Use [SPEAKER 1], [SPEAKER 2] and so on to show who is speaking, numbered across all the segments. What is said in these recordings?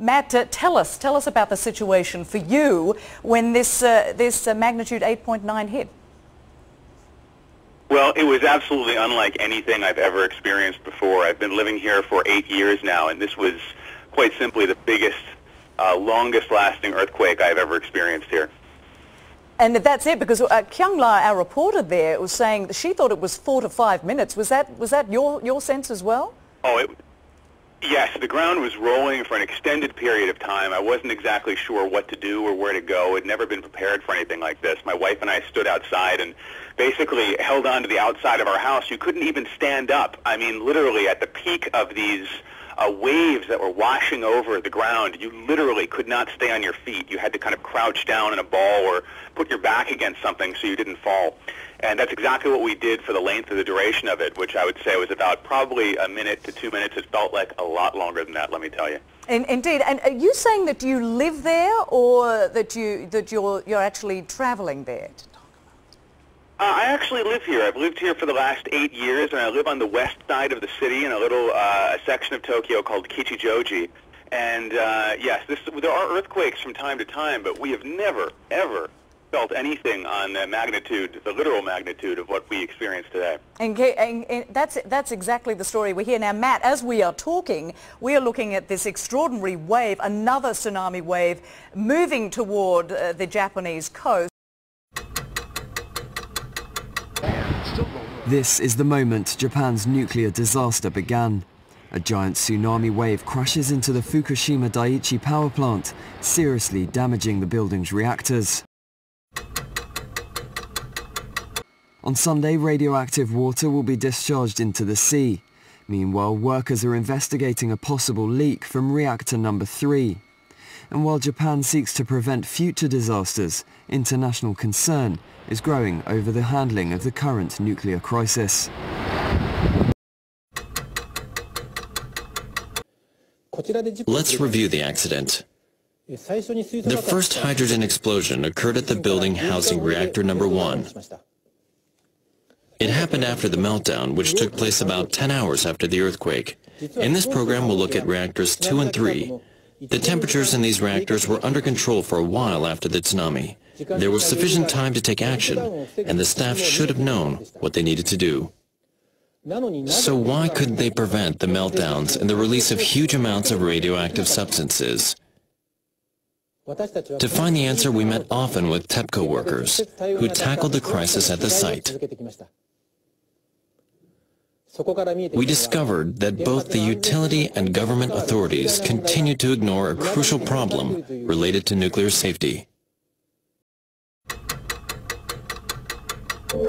[SPEAKER 1] Matt, tell us about the situation for you when this magnitude 8.9 hit.
[SPEAKER 2] Well, it was absolutely unlike anything I've ever experienced before. I've been living here for 8 years now, and this was quite simply the biggest, longest-lasting earthquake I've ever experienced here.
[SPEAKER 1] And that's it, because Kyung La, our reporter there, was saying that she thought it was 4 to 5 minutes. Was that your sense as well?
[SPEAKER 2] Oh, yes, the ground was rolling for an extended period of time. I wasn't exactly sure what to do or where to go. I'd never been prepared for anything like this. My wife and I stood outside and basically held on to the outside of our house. You couldn't even stand up. I mean, literally at the peak of these waves that were washing over the ground, you literally could not stay on your feet. You had to kind of crouch down in a ball or put your back against something so you didn't fall. And that's exactly what we did for the length of the duration of it, which I would say was about probably a minute to 2 minutes. It felt like a lot longer than that, let me tell you.
[SPEAKER 1] Indeed. And are you saying that you live there, or that you're actually traveling there?
[SPEAKER 2] I actually live here. I've lived here for the last 8 years, and I live on the west side of the city in a little section of Tokyo called Kichijoji. And yes, there are earthquakes from time to time, but we have never, ever felt anything on the magnitude, the literal magnitude of what we experience today.
[SPEAKER 1] And that's exactly the story we hear. Now, Matt, as we are talking, we are looking at this extraordinary wave, another tsunami wave, moving toward the Japanese coast.
[SPEAKER 3] This is the moment Japan's nuclear disaster began. A giant tsunami wave crashes into the Fukushima Daiichi power plant, seriously damaging the building's reactors. On Sunday, radioactive water will be discharged into the sea. Meanwhile, workers are investigating a possible leak from reactor number 3. And while Japan seeks to prevent future disasters, international concern is growing over the handling of the current nuclear crisis.
[SPEAKER 4] Let's review the accident. The first hydrogen explosion occurred at the building housing reactor number 1. It happened after the meltdown, which took place about 10 hours after the earthquake. In this program, we'll look at reactors 2 and 3. The temperatures in these reactors were under control for a while after the tsunami. There was sufficient time to take action, and the staff should have known what they needed to do. So why couldn't they prevent the meltdowns and the release of huge amounts of radioactive substances? To find the answer, we met often with TEPCO workers who tackled the crisis at the site. We discovered that both the utility and government authorities continue to ignore a crucial problem related to nuclear safety.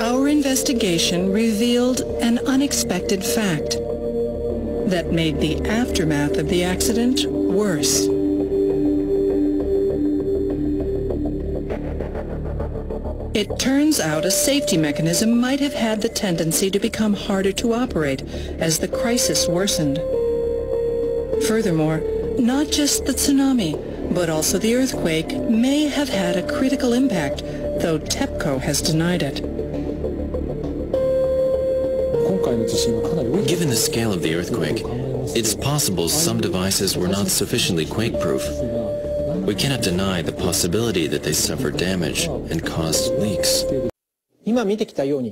[SPEAKER 5] Our investigation revealed an unexpected fact that made the aftermath of the accident worse. It turns out a safety mechanism might have had the tendency to become harder to operate as the crisis worsened. Furthermore, not just the tsunami, but also the earthquake may have had a critical impact, though TEPCO has denied it.
[SPEAKER 4] Given the scale of the earthquake, it's possible some devices were not sufficiently quake-proof. We cannot deny the possibility that they suffered damage and caused leaks.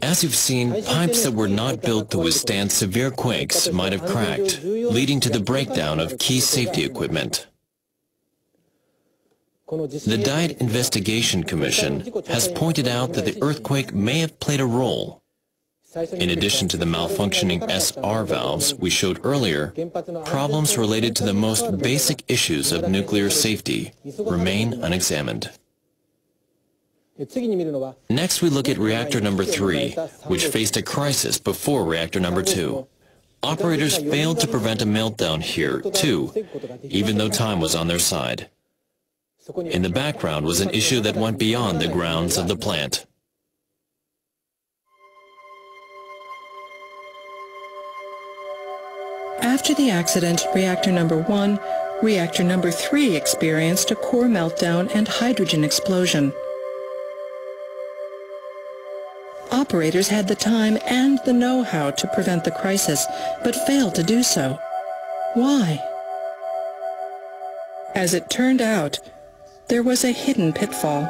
[SPEAKER 4] As you've seen, pipes that were not built to withstand severe quakes might have cracked, leading to the breakdown of key safety equipment. The Diet Investigation Commission has pointed out that the earthquake may have played a role. In addition to the malfunctioning SR valves we showed earlier, problems related to the most basic issues of nuclear safety remain unexamined. Next, we look at reactor number 3, which faced a crisis before reactor number 2. Operators failed to prevent a meltdown here, too, even though time was on their side. In the background was an issue that went beyond the grounds of the plant.
[SPEAKER 5] After the accident, reactor number 1, reactor number 3 experienced a core meltdown and hydrogen explosion. Operators had the time and the know-how to prevent the crisis, but failed to do so. Why? As it turned out, there was a hidden pitfall.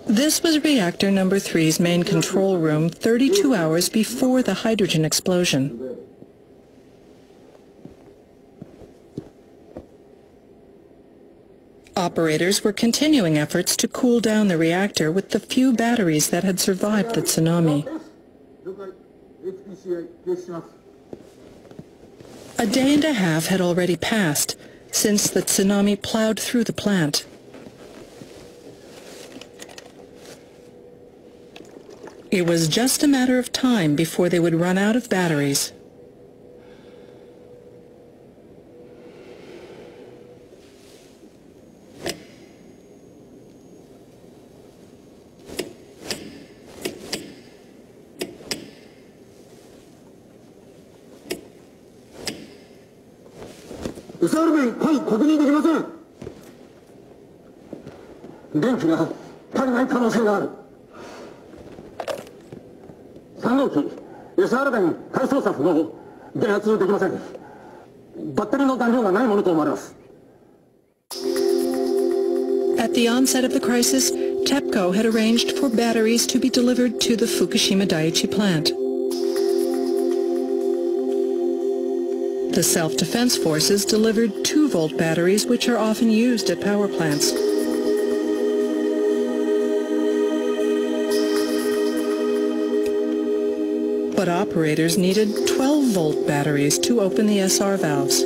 [SPEAKER 5] This was reactor number 3's main control room 32 hours before the hydrogen explosion. Operators were continuing efforts to cool down the reactor with the few batteries that had survived the tsunami. A day and a half had already passed since the tsunami plowed through the plant. It was just a matter of time before they would run out of batteries. At the onset of the crisis, TEPCO had arranged for batteries to be delivered to the Fukushima Daiichi plant. The self-defense forces delivered 2-volt batteries, which are often used at power plants. But operators needed 12-volt batteries to open the SR valves.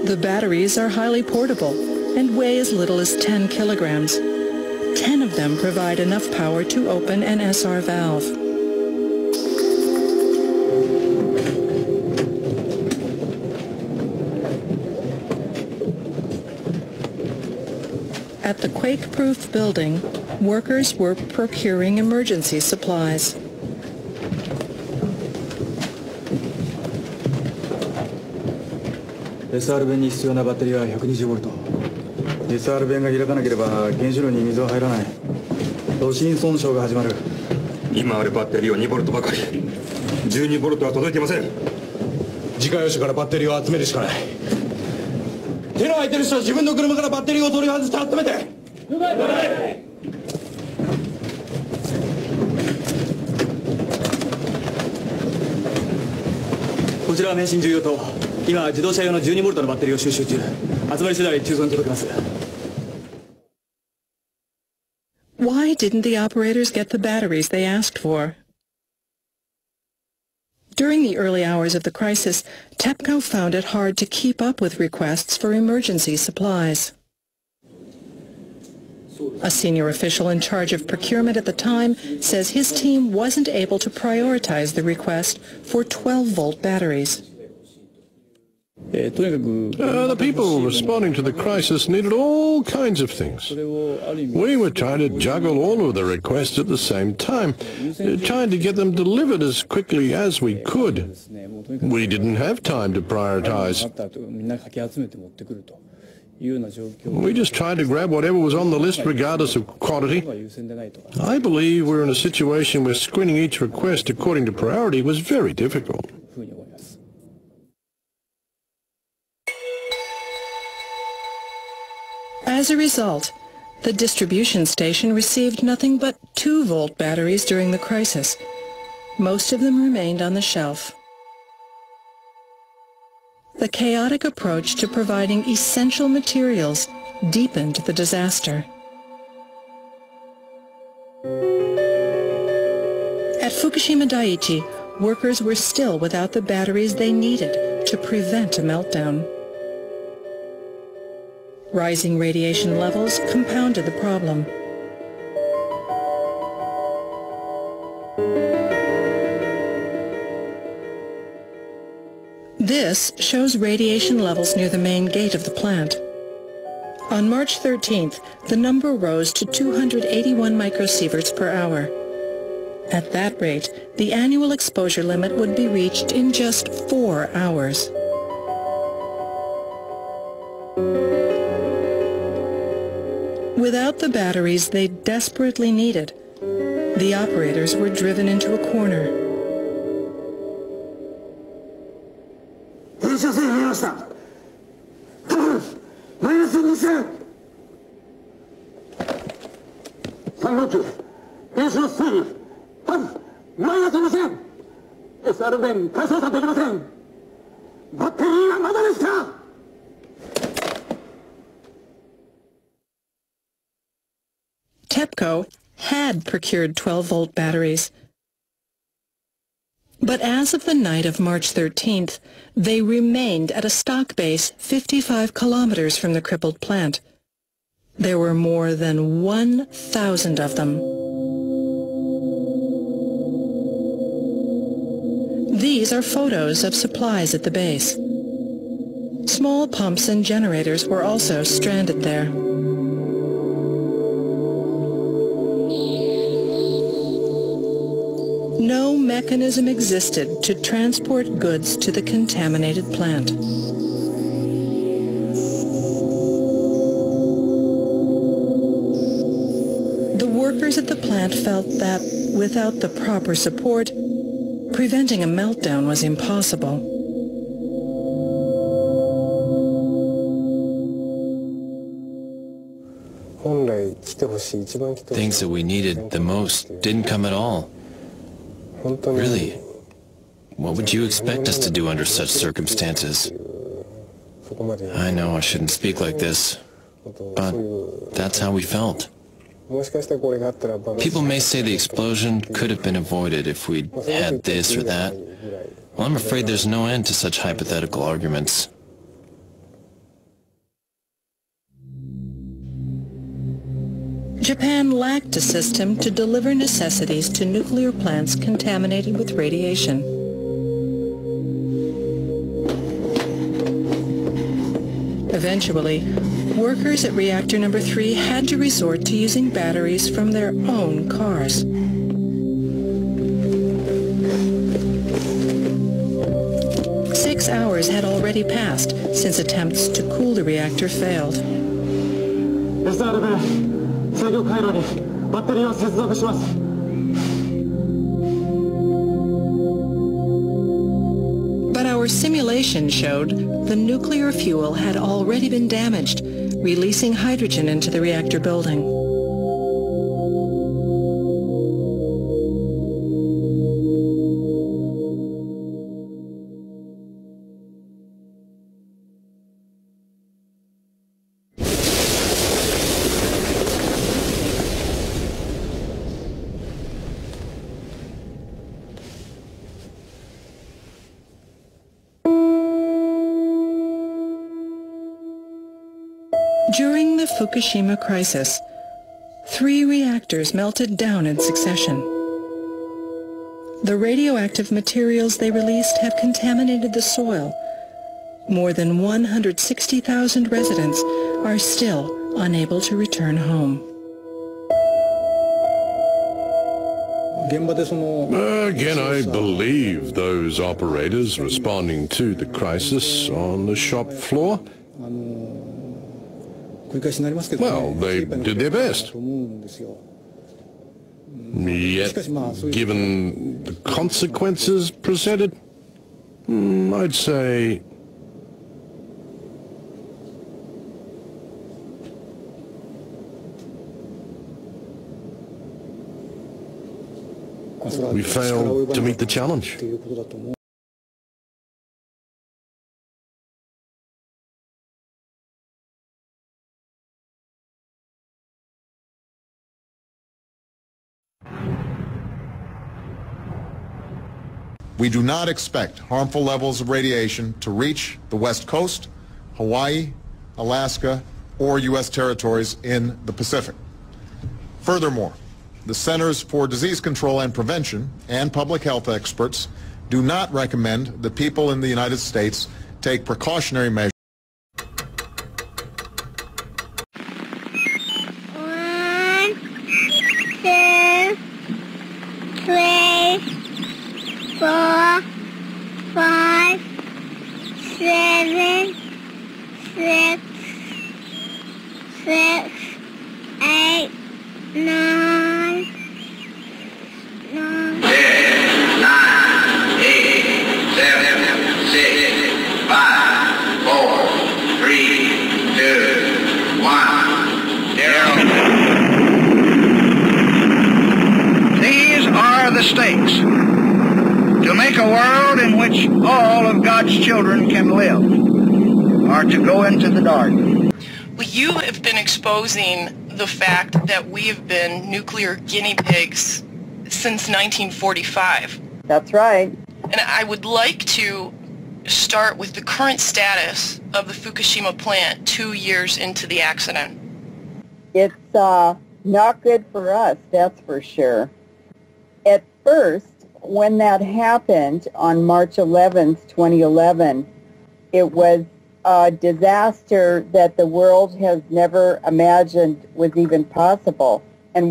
[SPEAKER 5] The batteries are highly portable and weigh as little as 10 kilograms. 10 of them provide enough power to open an SR valve. At the quake-proof building, workers were procuring emergency supplies.
[SPEAKER 6] SR 弁に必要なバッテリーは120ボルト。SR 弁が開かなければ原子炉に水は入らない。炉心損傷が始まる。今あるバッテリーは2ボルトばかり。12ボルトは届いていません。自家用車からバッテリーを集めるしかない。手の空いてる人は自分の車からバッテリーを取り外して集めて。了解。こちらは免震重要棟。今自動車用の12ボルトのバッテリーを収集中。集まり次第中層に届けます。
[SPEAKER 5] Why didn't the operators get the batteries they asked for? During the early hours of the crisis, TEPCO found it hard to keep up with requests for emergency supplies. A senior official in charge of procurement at the time says his team wasn't able to prioritize the request for 12-volt batteries.
[SPEAKER 7] The people responding to the crisis needed all kinds of things. We were trying to juggle all of the requests at the same time, trying to get them delivered as quickly as we could. We didn't have time to prioritize. We just tried to grab whatever was on the list regardless of quantity. I believe we're in a situation where screening each request according to priority was very difficult.
[SPEAKER 5] As a result, the distribution station received nothing but 2-volt batteries during the crisis. Most of them remained on the shelf. The chaotic approach to providing essential materials deepened the disaster. At Fukushima Daiichi, workers were still without the batteries they needed to prevent a meltdown. Rising radiation levels compounded the problem. This shows radiation levels near the main gate of the plant. On March 13th, the number rose to 281 microsieverts per hour. At that rate, the annual exposure limit would be reached in just 4 hours. Without the batteries they desperately needed, The operators were driven into a corner. TEPCO had procured 12-volt batteries. But as of the night of March 13th, they remained at a stock base 55 kilometers from the crippled plant. There were more than 1,000 of them. These are photos of supplies at the base. Small pumps and generators were also stranded there. No mechanism existed to transport goods to the contaminated plant. The workers at the plant felt that, without the proper support, preventing a meltdown was impossible.
[SPEAKER 4] Things that we needed the most didn't come at all. Really? What would you expect us to do under such circumstances? I know I shouldn't speak like this, but that's how we felt. People may say the explosion could have been avoided if we'd had this or that. Well, I'm afraid there's no end to such hypothetical arguments.
[SPEAKER 5] Japan lacked a system to deliver necessities to nuclear plants contaminated with radiation. Eventually, workers at reactor number 3 had to resort to using batteries from their own cars. Six hours had already passed since attempts to cool the reactor failed. But our simulation showed the nuclear fuel had already been damaged, releasing hydrogen into the reactor building. During the Fukushima crisis, 3 reactors melted down in succession. The radioactive materials they released have contaminated the soil. More than 160,000 residents are still unable to return home.
[SPEAKER 7] Again, I believe those operators responding to the crisis on the shop floor. Well, they did their best. Yet, given the consequences presented, I'd say we failed to meet the challenge.
[SPEAKER 8] We do not expect harmful levels of radiation to reach the West Coast, Hawaii, Alaska, or U.S. territories in the Pacific. Furthermore, the Centers for Disease Control and Prevention and public health experts do not recommend that people in the United States take precautionary measures.
[SPEAKER 9] 1, 2, 3, 4, 5, 7, 6, 8, 9,
[SPEAKER 10] God's children can live, are to go into the dark.
[SPEAKER 5] Well, you have been exposing the fact that we have been nuclear guinea pigs since 1945.
[SPEAKER 11] That's right.
[SPEAKER 5] And I would like to start with the current status of the Fukushima plant 2 years into the accident.
[SPEAKER 11] It's not good for us, that's for sure. At first, when that happened on March 11th, 2011, it was a disaster that the world has never imagined was even possible. And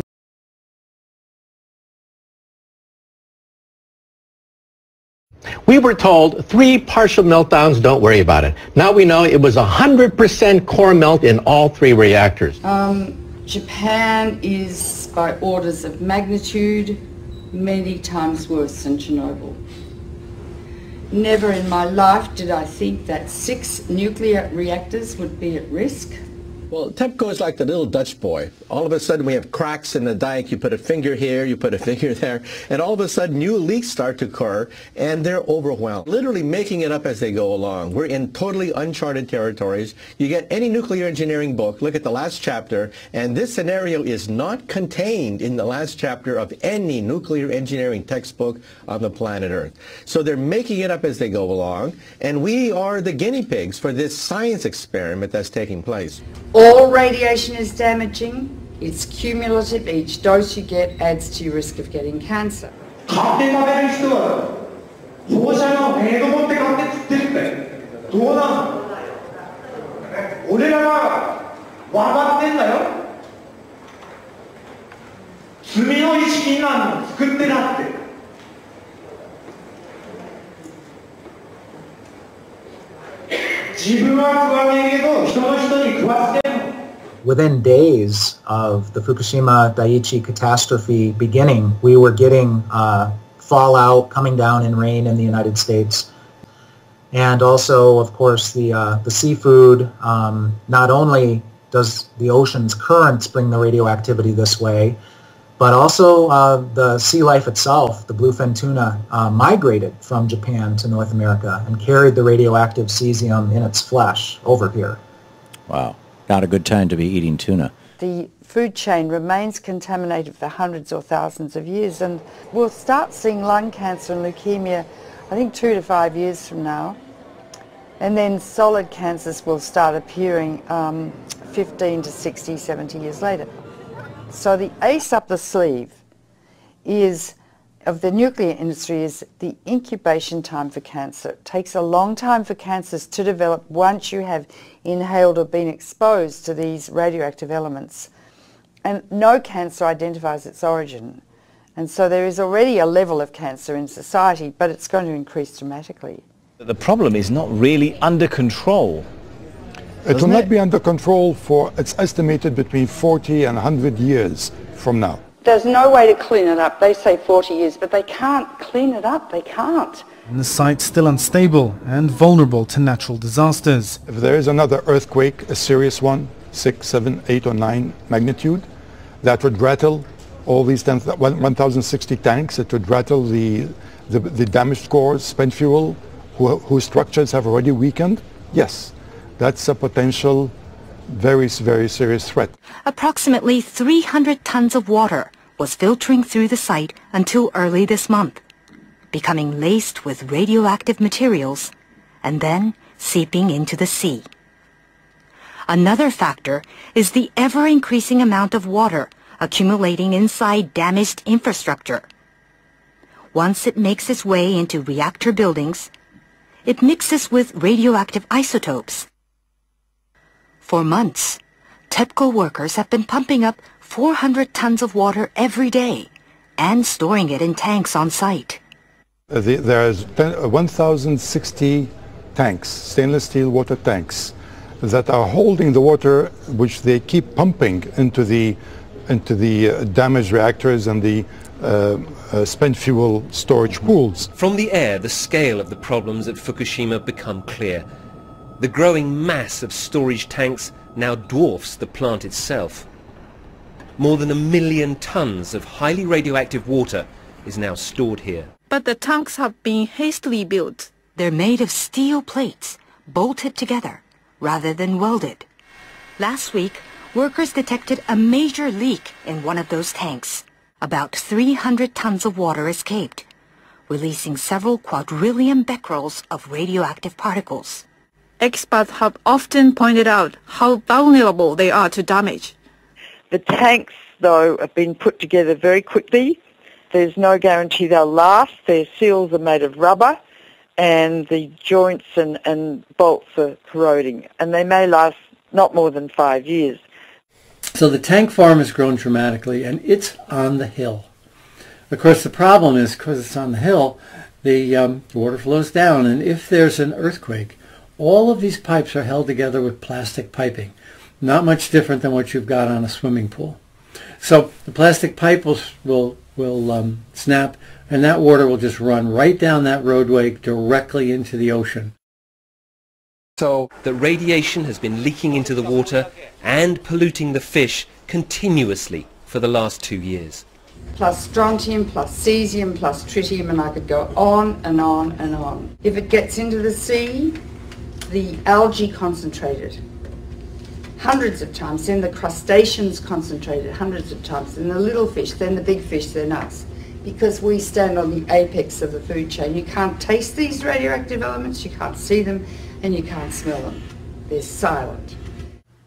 [SPEAKER 12] we were told 3 partial meltdowns, don't worry about it. Now we know it was 100% core melt in all 3 reactors.
[SPEAKER 13] Japan is by orders of magnitude many times worse than Chernobyl. Never in my life did I think that 6 nuclear reactors would be at risk.
[SPEAKER 12] Well, TEPCO is like the little Dutch boy. All of a sudden we have cracks in the dike. You put a finger here, you put a finger there, and all of a sudden new leaks start to occur, and they're overwhelmed. Literally making it up as they go along. We're in totally uncharted territories. You get any nuclear engineering book, look at the last chapter, and this scenario is not contained in the last chapter of any nuclear engineering textbook on the planet Earth. So they're making it up as they go along, and we are the guinea pigs for this science experiment that's taking place.
[SPEAKER 13] All radiation is damaging. It's cumulative. Each dose you get adds to your risk of getting cancer.
[SPEAKER 14] Within days of the Fukushima Daiichi catastrophe beginning, we were getting fallout coming down in rain in the United States. And also, of course, the seafood. Not only does the ocean's currents bring the radioactivity this way, but also the sea life itself, the bluefin tuna, migrated from Japan to North America and carried the radioactive cesium in its flesh over here.
[SPEAKER 15] Wow. Not a good time to be eating tuna.
[SPEAKER 13] The food chain remains contaminated for hundreds or thousands of years, and we'll start seeing lung cancer and leukemia, I think 2 to 5 years from now. And then solid cancers will start appearing 15 to 60, 70 years later. So the ace up the sleeve of the nuclear industry is the incubation time for cancer. It takes a long time for cancers to develop once you have inhaled or been exposed to these radioactive elements. And no cancer identifies its origin. And so there is already a level of cancer in society, but it's going to increase dramatically.
[SPEAKER 15] The problem is not really under control.
[SPEAKER 16] It will not be under control for, it's estimated, between 40 and 100 years from now.
[SPEAKER 13] There's no way to clean it up. They say 40 years, but they can't clean it up. They can't.
[SPEAKER 17] And the site's still unstable and vulnerable to natural disasters.
[SPEAKER 16] If there is another earthquake, a serious one, 6, 7, 8 or 9 magnitude, that would rattle all these 1,060 tanks. It would rattle the damaged cores, spent fuel, whose structures have already weakened. Yes, that's a potential very, very serious threat.
[SPEAKER 18] Approximately 300 tons of water was filtering through the site until early this month, becoming laced with radioactive materials and then seeping into the sea. Another factor is the ever-increasing amount of water accumulating inside damaged infrastructure. Once it makes its way into reactor buildings, it mixes with radioactive isotopes. For months, TEPCO workers have been pumping up 400 tons of water every day and storing it in tanks on site.
[SPEAKER 16] There's 1,060 tanks, stainless steel water tanks, that are holding the water which they keep pumping into the damaged reactors and the spent fuel storage pools.
[SPEAKER 19] From the air, the scale of the problems at Fukushima become clear. The growing mass of storage tanks now dwarfs the plant itself. More than 1 million tons of highly radioactive water is now stored here.
[SPEAKER 20] But the tanks have been hastily built
[SPEAKER 18] They're made of steel plates, bolted together, rather than welded. Last week, workers detected a major leak in one of those tanks. About 300 tons of water escaped, releasing several quadrillion becquerels of radioactive particles.
[SPEAKER 20] Experts have often pointed out how vulnerable they are to damage.
[SPEAKER 21] The tanks, though, have been put together very quickly. There's no guarantee they'll last. Their seals are made of rubber, and the joints and bolts are corroding, and they may last not more than 5 years.
[SPEAKER 22] So the tank farm has grown dramatically, and it's on the hill. Of course, the problem is, because it's on the hill, the water flows down, and if there's an earthquake, all of these pipes are held together with plastic piping, not much different than what you've got on a swimming pool. So the plastic pipe will snap, and that water will just run right down that roadway directly into the ocean.
[SPEAKER 19] So that radiation has been leaking into the water and polluting the fish continuously for the last 2 years.
[SPEAKER 13] Plus strontium, plus cesium, plus tritium, and I could go on and on and on. If it gets into the sea, the algae concentrated hundreds of times, then the crustaceans concentrated hundreds of times, then the little fish, then the big fish, then us. Because we stand on the apex of the food chain. You can't taste these radioactive elements, you can't see them, and you can't smell them. They're silent.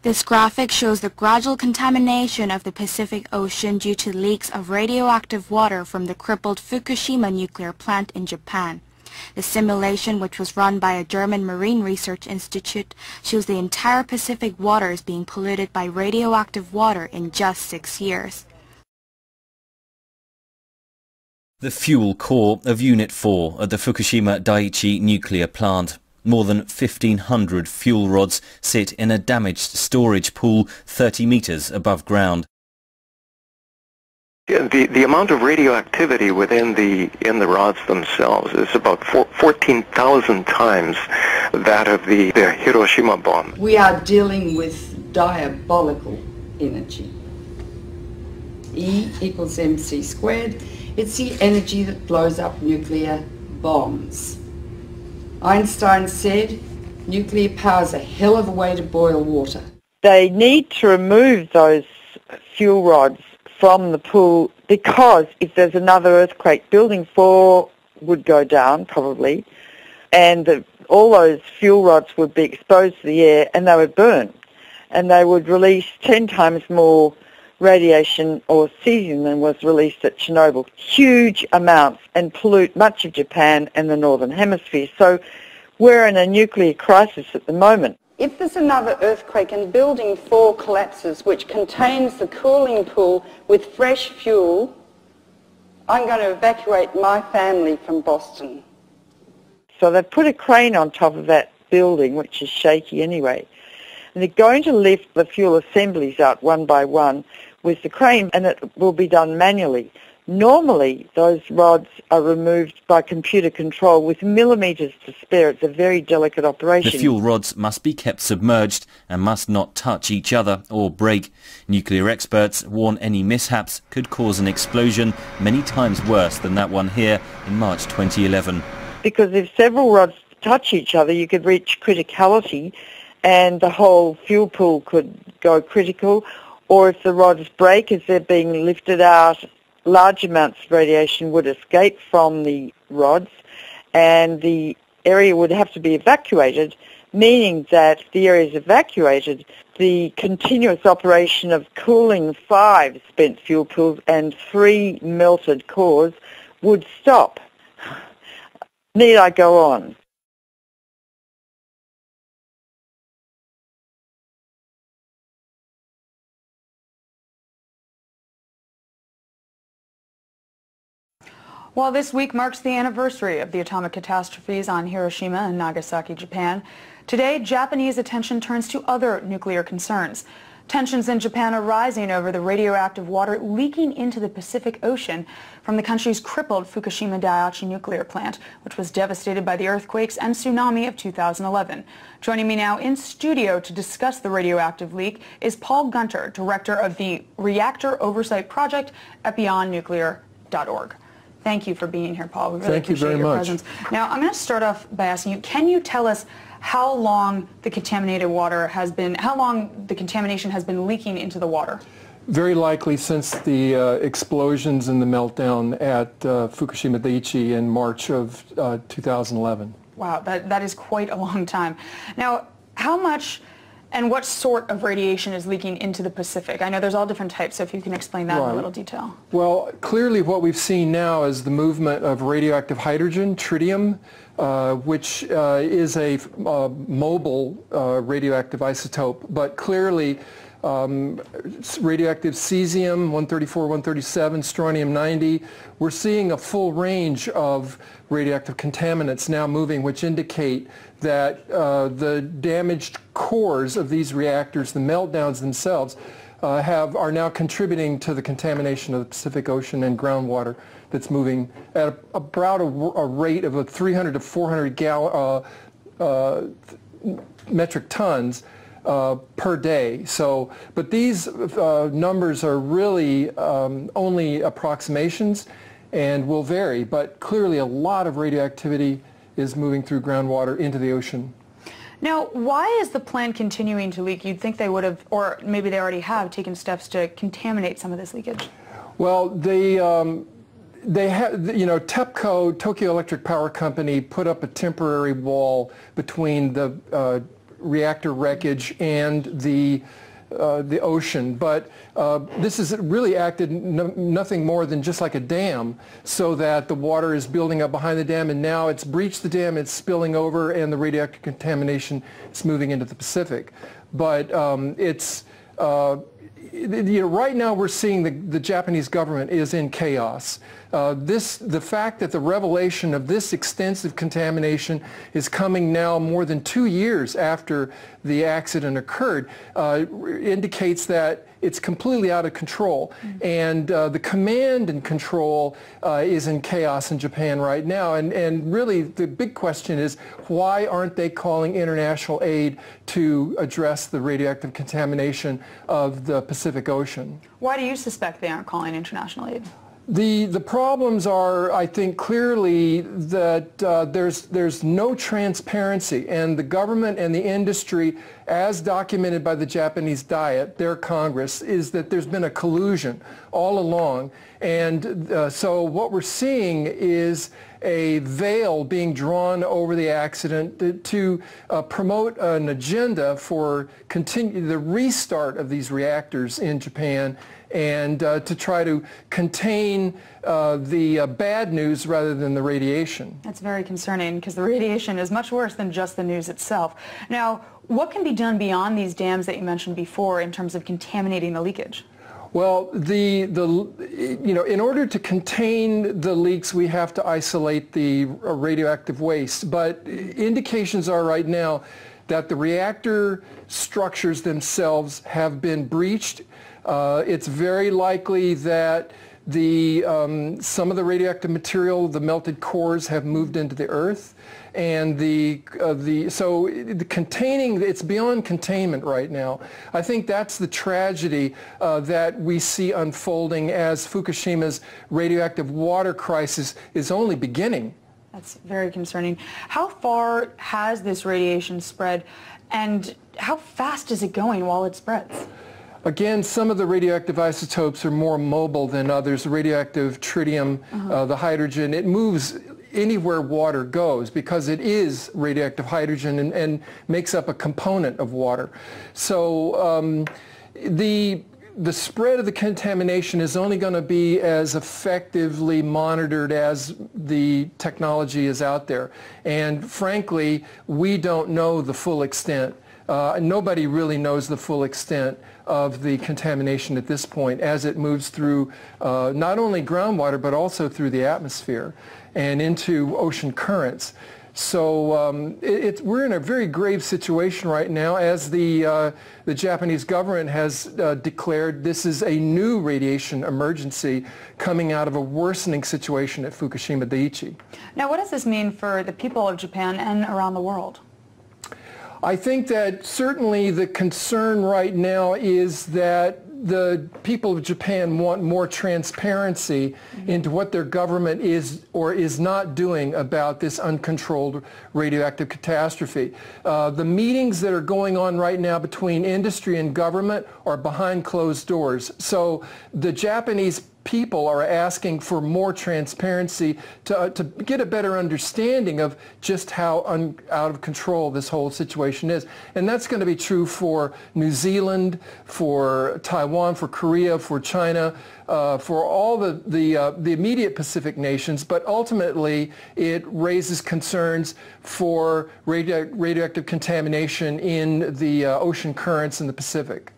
[SPEAKER 23] This graphic shows the gradual contamination of the Pacific Ocean due to leaks of radioactive water from the crippled Fukushima nuclear plant in Japan. The simulation, which was run by a German Marine Research Institute, shows the entire Pacific waters being polluted by radioactive water in just 6 years.
[SPEAKER 15] The fuel core of Unit 4 at the Fukushima Daiichi nuclear plant. More than 1,500 fuel rods sit in a damaged storage pool 30 meters above ground.
[SPEAKER 24] Yeah, the amount of radioactivity in the rods themselves is about 14,000 times that of the Hiroshima bomb.
[SPEAKER 13] We are dealing with diabolical energy. E equals mc squared. It's the energy that blows up nuclear bombs. Einstein said, nuclear power is a hell of a way to boil water.
[SPEAKER 21] They need to remove those fuel rods from the pool because if there's another earthquake, Building 4 would go down probably, and all those fuel rods would be exposed to the air and they would burn, and they would release 10 times more radiation or cesium than was released at Chernobyl. Huge amounts, and pollute much of Japan and the Northern Hemisphere. So we're in a nuclear crisis at the moment. If there's another earthquake and Building 4 collapses, which contains the cooling pool with fresh fuel, I'm going to evacuate my family from Boston. So they've put a crane on top of that building, which is shaky anyway, and they're going to lift the fuel assemblies out one by one with the crane, and it will be done manually. Normally, those rods are removed by computer control with millimetres to spare. It's a very delicate operation.
[SPEAKER 15] The fuel rods must be kept submerged and must not touch each other or break. Nuclear experts warn any mishaps could cause an explosion many times worse than that one here in March 2011.
[SPEAKER 21] Because if several rods touch each other, you could reach criticality and the whole fuel pool could go critical. Or if the rods break as they're being lifted out, large amounts of radiation would escape from the rods and the area would have to be evacuated, meaning that if the area is evacuated, the continuous operation of cooling 5 spent fuel pools and 3 melted cores would stop. Need I go on?
[SPEAKER 25] While this week marks the anniversary of the atomic catastrophes on Hiroshima and Nagasaki, Japan, today Japanese attention turns to other nuclear concerns. Tensions in Japan are rising over the radioactive water leaking into the Pacific Ocean from the country's crippled Fukushima Daiichi nuclear plant, which was devastated by the earthquakes and tsunami of 2011. Joining me now in studio to discuss the radioactive leak is Paul Gunter, director of the Reactor Oversight Project at beyondnuclear.org. Thank you for being here, Paul. We really
[SPEAKER 1] Thank you
[SPEAKER 25] appreciate
[SPEAKER 1] very
[SPEAKER 25] your
[SPEAKER 1] much.
[SPEAKER 25] presence. Now, I'm going to start off by asking you, can you tell us how long the contaminated water has been, how long the contamination has been leaking into the water?
[SPEAKER 1] Very likely since the explosions and the meltdown at Fukushima Daiichi in March of 2011.
[SPEAKER 25] Wow, that is quite a long time. Now, how much and what sort of radiation is leaking into the Pacific? I know there's all different types, so if you can explain that in a little detail.
[SPEAKER 1] Well, clearly what we've seen now is the movement of radioactive hydrogen, tritium, which is a mobile radioactive isotope, but clearly radioactive cesium, 134, 137, strontium-90. We're seeing a full range of radioactive contaminants now moving, which indicate that the damaged cores of these reactors, the meltdowns themselves, are now contributing to the contamination of the Pacific Ocean and groundwater that's moving at about a rate of 300 to 400 metric tons per day. So, but these numbers are really only approximations and will vary, but clearly a lot of radioactivity is moving through groundwater into the ocean.
[SPEAKER 25] Now, why is the plant continuing to leak? You'd think they would have, or maybe they already have, taken steps to contaminate some of this leakage.
[SPEAKER 1] Well, they have, TEPCO, Tokyo Electric Power Company, put up a temporary wall between the reactor wreckage and the ocean, but this has really acted nothing more than just like a dam, so that the water is building up behind the dam, and now it's breached the dam, it's spilling over, and the radioactive contamination is moving into the Pacific. But right now we're seeing the Japanese government is in chaos. The fact that the revelation of this extensive contamination is coming now more than 2 years after the accident occurred indicates that it's completely out of control. And the command and control is in chaos in Japan right now. And really the big question is, why aren't they calling international aid to address the radioactive contamination of the Pacific Ocean?
[SPEAKER 25] Why do you suspect they aren't calling international aid?
[SPEAKER 1] The problems are, I think, clearly that there's no transparency, and the government and the industry, as documented by the Japanese Diet, their Congress, is that there's been a collusion all along. And so what we're seeing is a veil being drawn over the accident to promote an agenda for the restart of these reactors in Japan, and to try to contain the bad news rather than the radiation.
[SPEAKER 25] That's very concerning, because the radiation is much worse than just the news itself. Now, what can be done beyond these dams that you mentioned before in terms of contaminating the leakage?
[SPEAKER 1] Well, in order to contain the leaks, we have to isolate the radioactive waste. But indications are right now that the reactor structures themselves have been breached. It's very likely that some of the radioactive material, the melted cores, have moved into the earth, and so it's beyond containment right now. I think that's the tragedy that we see unfolding as Fukushima's radioactive water crisis is only beginning.
[SPEAKER 25] That's very concerning. How far has this radiation spread, and how fast is it going while it spreads?
[SPEAKER 1] Again, some of the radioactive isotopes are more mobile than others. The radioactive tritium, the hydrogen, it moves anywhere water goes because it is radioactive hydrogen and makes up a component of water. So the spread of the contamination is only going to be as effectively monitored as the technology is out there. And frankly, we don't know the full extent. Nobody really knows the full extent of the contamination at this point as it moves through not only groundwater but also through the atmosphere and into ocean currents. So we're in a very grave situation right now, as the Japanese government has declared this is a new radiation emergency coming out of a worsening situation at Fukushima Daiichi.
[SPEAKER 25] Now, what does this mean for the people of Japan and around the world?
[SPEAKER 1] I think that certainly the concern right now is that the people of Japan want more transparency into what their government is or is not doing about this uncontrolled radioactive catastrophe. The meetings that are going on right now between industry and government are behind closed doors. So the Japanese people are asking for more transparency to get a better understanding of just how out of control this whole situation is. And that's going to be true for New Zealand, for Taiwan, for Korea, for China, for all the immediate Pacific nations, but ultimately it raises concerns for radioactive contamination in the ocean currents in the Pacific.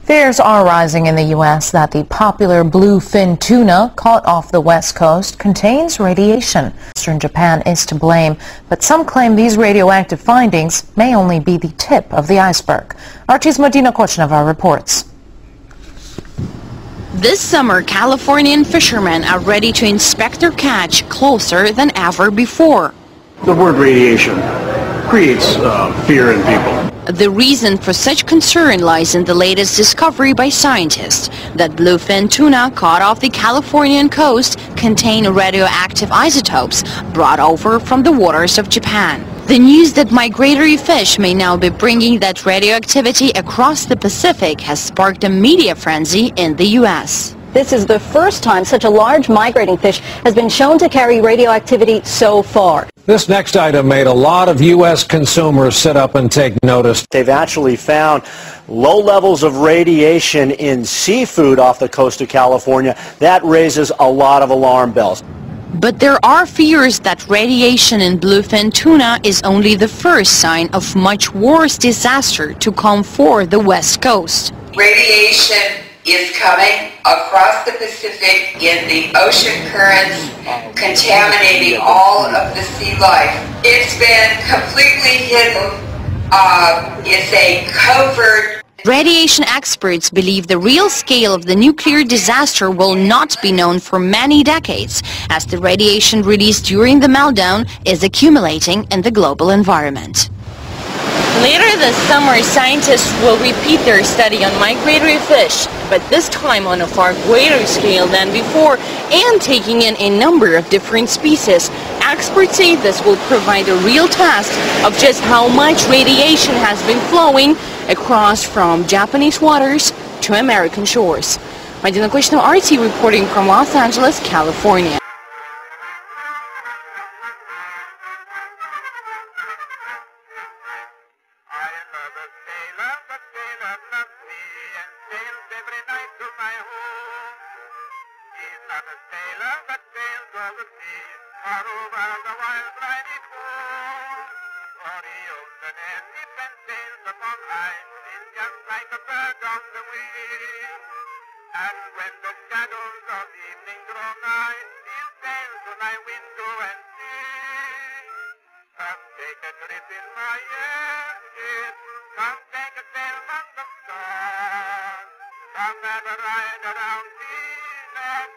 [SPEAKER 2] Fears are rising in the U.S. that the popular bluefin tuna caught off the west coast contains radiation. Eastern Japan is to blame, but some claim these radioactive findings may only be the tip of the iceberg. RT's Medina Kochneva reports.
[SPEAKER 3] This summer, Californian fishermen are ready to inspect their catch closer than ever before.
[SPEAKER 4] The word radiation creates fear in people.
[SPEAKER 3] The reason for such concern lies in the latest discovery by scientists that bluefin tuna caught off the Californian coast contain radioactive isotopes brought over from the waters of Japan. The news that migratory fish may now be bringing that radioactivity across the Pacific has sparked a media frenzy in the U.S.
[SPEAKER 6] This is the first time such a large migrating fish has been shown to carry radioactivity so far.
[SPEAKER 7] This next item made a lot of U.S. consumers sit up and take notice.
[SPEAKER 26] They've actually found low levels of radiation in seafood off the coast of California. That raises a lot of alarm bells.
[SPEAKER 3] But there are fears that radiation in bluefin tuna is only the first sign of much worse disaster to come for the West Coast.
[SPEAKER 27] Radiation is coming across the Pacific in the ocean currents, contaminating all of the sea life. It's been completely hidden. It's a covert.
[SPEAKER 3] Radiation experts believe the real scale of the nuclear disaster will not be known for many decades, as the radiation released during the meltdown is accumulating in the global environment.
[SPEAKER 28] Later this summer, scientists will repeat their study on migratory fish, but this time on a far greater scale than before and taking in a number of different species. Experts say this will provide a real test of just how much radiation has been flowing across from Japanese waters to American shores. Medina Kochneva, RT, reporting from Los Angeles, California.
[SPEAKER 29] And when the shadows of evening draw nigh, he'll stand to my window and sing. Come take a trip in my airship, come take a sail on the sun. Come have a ride around Venus,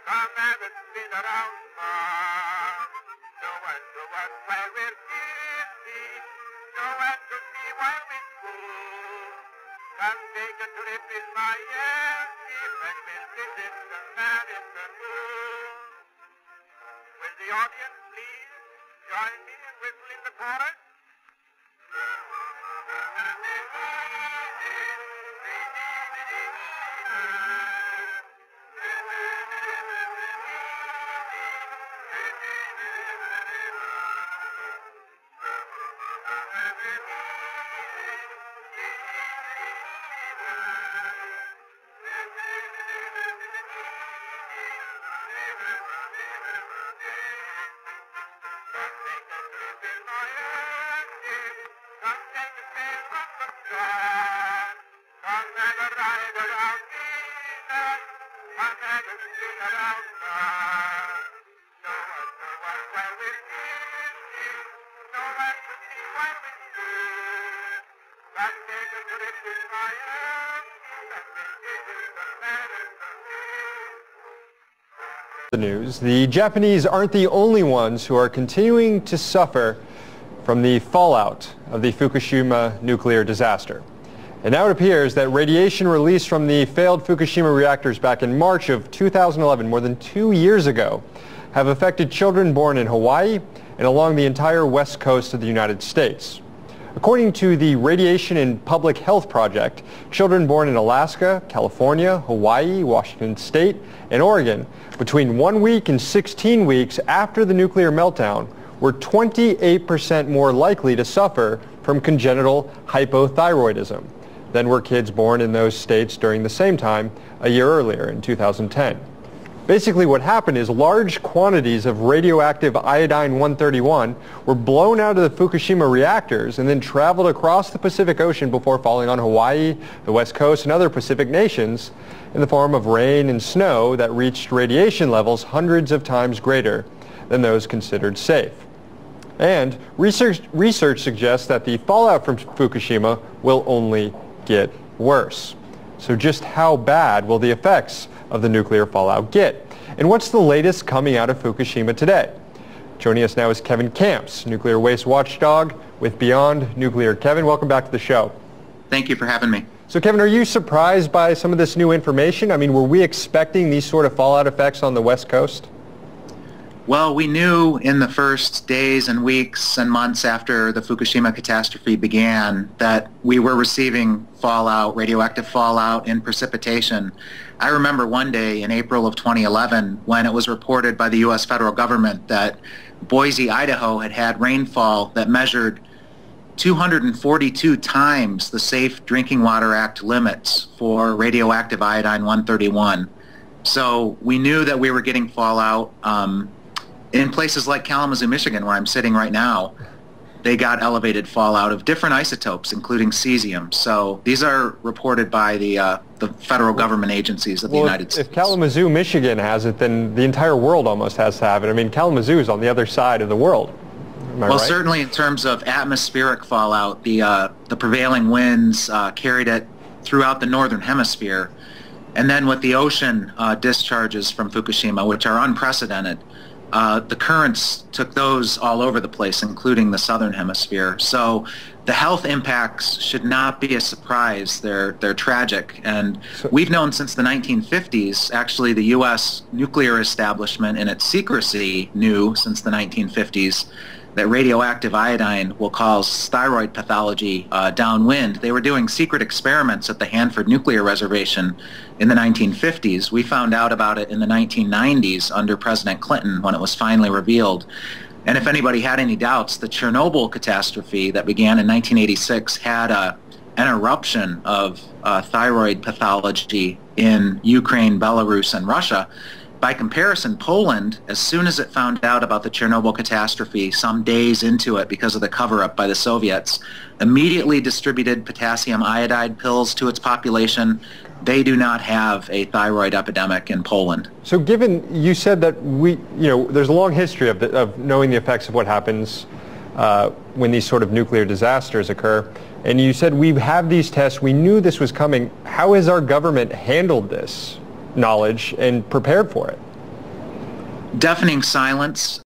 [SPEAKER 29] come have a spin around Mars. No one to watch while we're kissing, no one to see while we school. Come take a trip in my airship and we'll visit the man in the moon. Will the audience please join me in whistling the chorus?
[SPEAKER 30] The news. The Japanese aren't the only ones who are continuing to suffer from the fallout of the Fukushima nuclear disaster. And now it appears that radiation released from the failed Fukushima reactors back in March of 2011, more than 2 years ago, have affected children born in Hawaii and along the entire west coast of the United States. According to the Radiation and Public Health Project, children born in Alaska, California, Hawaii, Washington State, and Oregon between 1 week and 16 weeks after the nuclear meltdown were 28% more likely to suffer from congenital hypothyroidism than were kids born in those states during the same time a year earlier in 2010. Basically what happened is large quantities of radioactive iodine-131 were blown out of the Fukushima reactors and then traveled across the Pacific Ocean before falling on Hawaii, the West Coast, and other Pacific nations in the form of rain and snow that reached radiation levels hundreds of times greater than those considered safe. And research suggests that the fallout from Fukushima will only get worse. So just how bad will the effects of the nuclear fallout get? And what's the latest coming out of Fukushima today? Joining us now is Kevin Camps, nuclear waste watchdog with Beyond Nuclear. Kevin, welcome back to the show.
[SPEAKER 5] Thank you for having me.
[SPEAKER 30] So Kevin, are you surprised by some of this new information? I mean, were we expecting these sort of fallout effects on the West Coast?
[SPEAKER 5] Well, we knew in the first days and weeks and months after the Fukushima catastrophe began that we were receiving fallout, radioactive fallout in precipitation. I remember one day in April of 2011 when it was reported by the U.S. federal government that Boise, Idaho had had rainfall that measured 242 times the Safe Drinking Water Act limits for radioactive iodine-131. So we knew that we were getting fallout. In places like Kalamazoo, Michigan, where I'm sitting right now, they got elevated fallout of different isotopes, including cesium. So these are reported by the federal government agencies of the United States.
[SPEAKER 30] If Kalamazoo, Michigan has it, then the entire world almost has to have it. I mean, Kalamazoo is on the other side of the world. Am I
[SPEAKER 5] well,
[SPEAKER 30] right?
[SPEAKER 5] Certainly in terms of atmospheric fallout, the prevailing winds carried it throughout the northern hemisphere. And then with the ocean discharges from Fukushima, which are unprecedented, the currents took those all over the place, including the southern hemisphere. So the health impacts should not be a surprise. They're tragic. And we've known since the 1950s, actually the U.S. nuclear establishment in its secrecy knew since the 1950s that radioactive iodine will cause thyroid pathology downwind. They were doing secret experiments at the Hanford Nuclear Reservation in the 1950s. We found out about it in the 1990s under President Clinton when it was finally revealed. And if anybody had any doubts, the Chernobyl catastrophe that began in 1986 had an eruption of thyroid pathology in Ukraine, Belarus, and Russia. By comparison, Poland, as soon as it found out about the Chernobyl catastrophe, some days into it because of the cover-up by the Soviets, immediately distributed potassium iodide pills to its population. They do not have a thyroid epidemic in Poland.
[SPEAKER 30] So given you said that there's a long history of knowing the effects of what happens when these sort of nuclear disasters occur, and you said we have these tests, we knew this was coming. How has our government handled this knowledge and prepared for it?
[SPEAKER 5] Deafening silence.